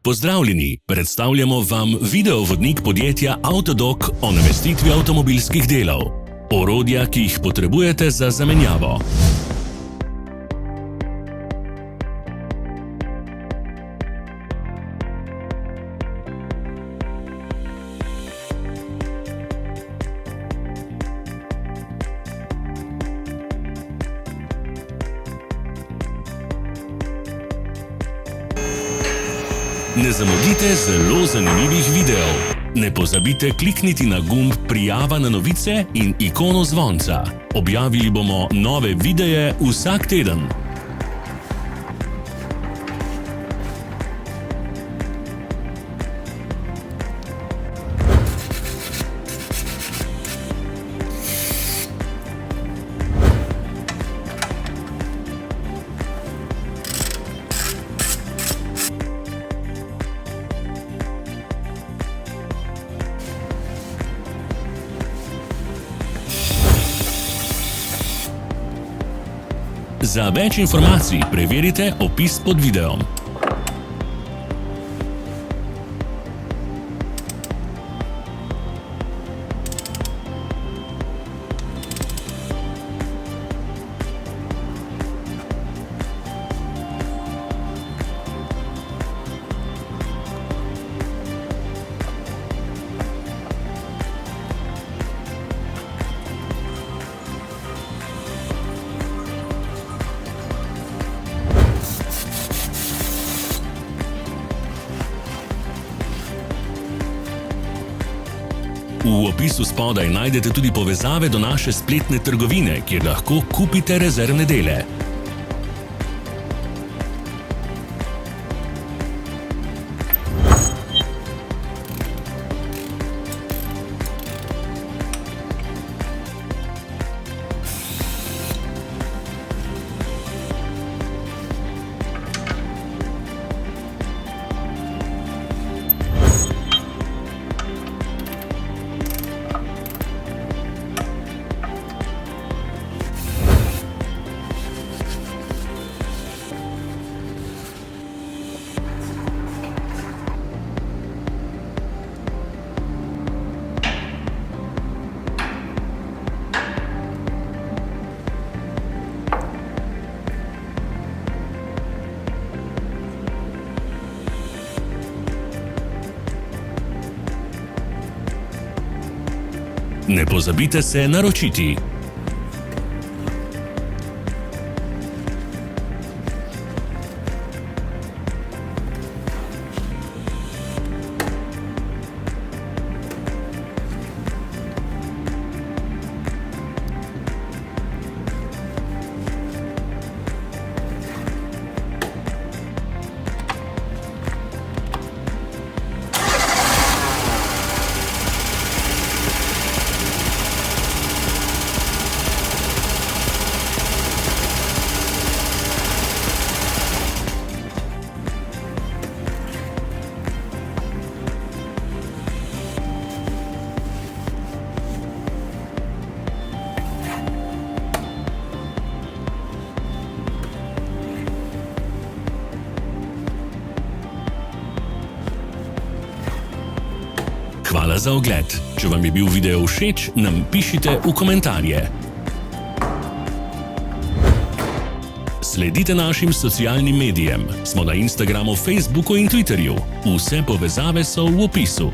Pozdravljeni, predstavljamo vam videovodnik podjetja Autodoc o namestitvi avtomobilskih delov. Orodja, ki jih potrebujete za zamenjavo. Ne zamudite zelo zanimivih videov. Ne pozabite klikniti na gumb Prijava na novice in ikono zvonca. Objavili bomo nove videe vsak teden. Za več informacij preverite opis pod videom. V opisu spodaj najdete tudi povezave do naše spletne trgovine, kjer lahko kupite rezervne dele. Ne pozabite se naročiti. Hvala za ogled. Če vam je bil video všeč, nam pišite v komentarje. Sledite našim socialnim medijem. Smo na Instagramu, Facebooku in Twitterju. Vse povezave so v opisu.